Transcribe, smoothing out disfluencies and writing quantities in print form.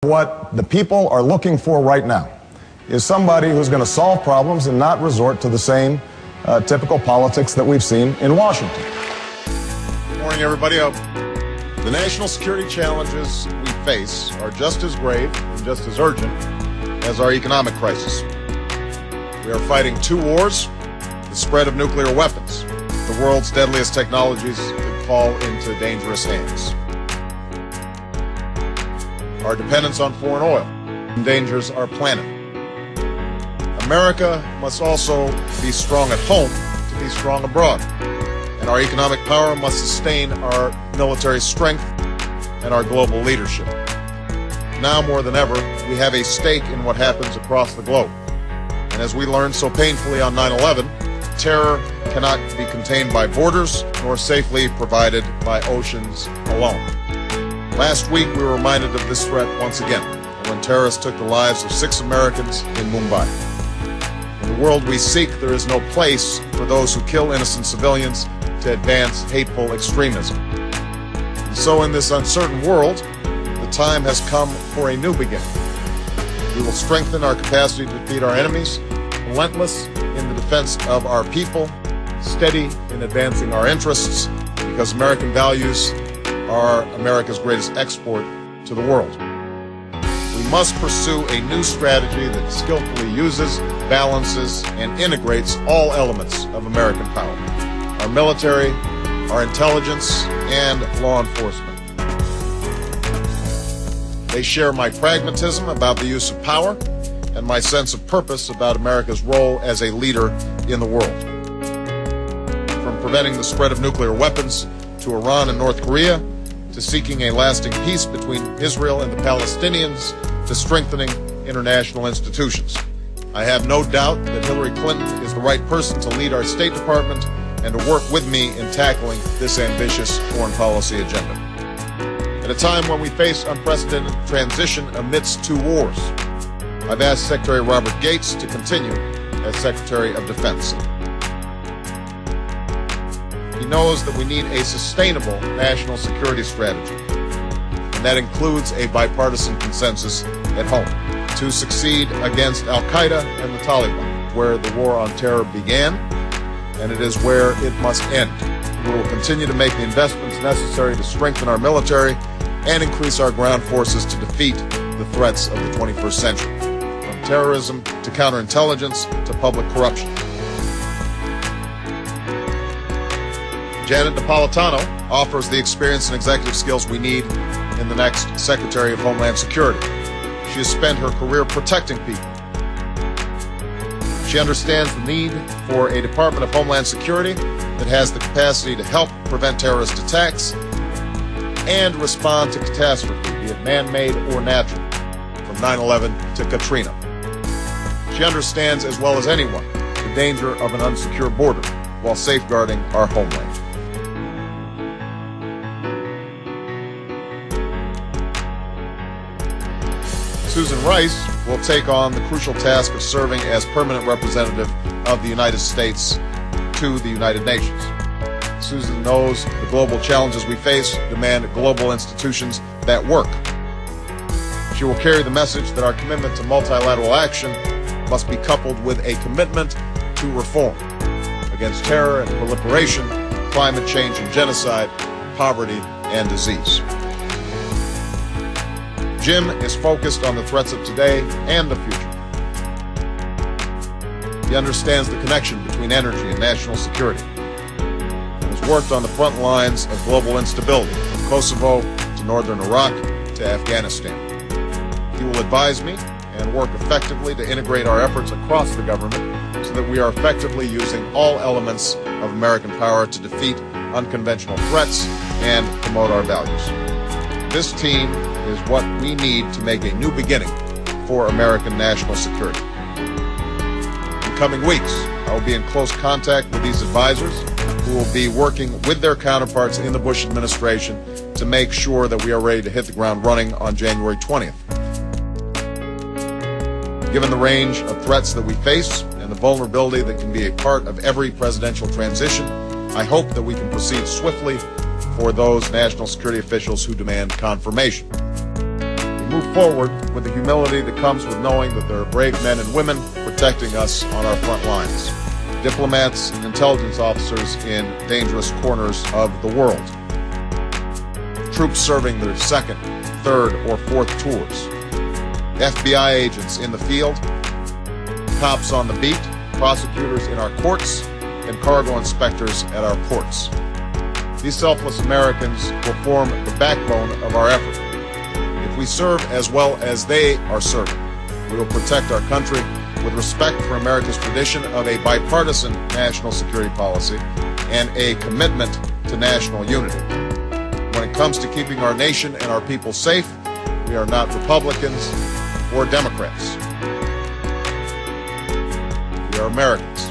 What the people are looking for right now is somebody who's going to solve problems and not resort to the same typical politics that we've seen in Washington. Good morning, everybody. The national security challenges we face are just as grave and just as urgent as our economic crisis. We are fighting two wars: the spread of nuclear weapons. The world's deadliest technologies could fall into dangerous hands. Our dependence on foreign oil endangers our planet. America must also be strong at home to be strong abroad. And our economic power must sustain our military strength and our global leadership. Now more than ever, we have a stake in what happens across the globe. And as we learned so painfully on 9/11, terror cannot be contained by borders nor safely provided by oceans alone. Last week, we were reminded of this threat once again when terrorists took the lives of 6 Americans in Mumbai. In the world we seek, there is no place for those who kill innocent civilians to advance hateful extremism. And so in this uncertain world, the time has come for a new beginning. We will strengthen our capacity to defeat our enemies, relentless in the defense of our people, steady in advancing our interests, because American values are America's greatest export to the world. We must pursue a new strategy that skillfully uses, balances, and integrates all elements of American power: our military, our intelligence, and law enforcement. They share my pragmatism about the use of power and my sense of purpose about America's role as a leader in the world. From preventing the spread of nuclear weapons to Iran and North Korea, to seeking a lasting peace between Israel and the Palestinians, to strengthening international institutions. I have no doubt that Hillary Clinton is the right person to lead our State Department and to work with me in tackling this ambitious foreign policy agenda. At a time when we face unprecedented transition amidst two wars, I've asked Secretary Robert Gates to continue as Secretary of Defense. He knows that we need a sustainable national security strategy, and that includes a bipartisan consensus at home to succeed against Al-Qaeda and the Taliban, where the war on terror began, and it is where it must end. We will continue to make the investments necessary to strengthen our military and increase our ground forces to defeat the threats of the 21st century, from terrorism to counterintelligence to public corruption. Janet Napolitano offers the experience and executive skills we need in the next Secretary of Homeland Security. She has spent her career protecting people. She understands the need for a Department of Homeland Security that has the capacity to help prevent terrorist attacks and respond to catastrophe, be it man-made or natural, from 9/11 to Katrina. She understands as well as anyone the danger of an unsecure border while safeguarding our homeland. Susan Rice will take on the crucial task of serving as permanent representative of the United States to the United Nations. Susan knows the global challenges we face demand global institutions that work. She will carry the message that our commitment to multilateral action must be coupled with a commitment to reform against terror and proliferation, climate change and genocide, poverty and disease. Jim is focused on the threats of today and the future. He understands the connection between energy and national security, and has worked on the front lines of global instability, from Kosovo to northern Iraq to Afghanistan. He will advise me and work effectively to integrate our efforts across the government so that we are effectively using all elements of American power to defeat unconventional threats and promote our values. This team is what we need to make a new beginning for American national security. In coming weeks, I will be in close contact with these advisors who will be working with their counterparts in the Bush administration to make sure that we are ready to hit the ground running on January 20th. Given the range of threats that we face and the vulnerability that can be a part of every presidential transition, I hope that we can proceed swiftly for those national security officials who demand confirmation. We move forward with the humility that comes with knowing that there are brave men and women protecting us on our front lines. Diplomats and intelligence officers in dangerous corners of the world. Troops serving their second, third, or fourth tours. FBI agents in the field, cops on the beat, prosecutors in our courts, and cargo inspectors at our ports. These selfless Americans will form the backbone of our effort. If we serve as well as they are serving, we will protect our country with respect for America's tradition of a bipartisan national security policy and a commitment to national unity. When it comes to keeping our nation and our people safe, we are not Republicans or Democrats. We are Americans.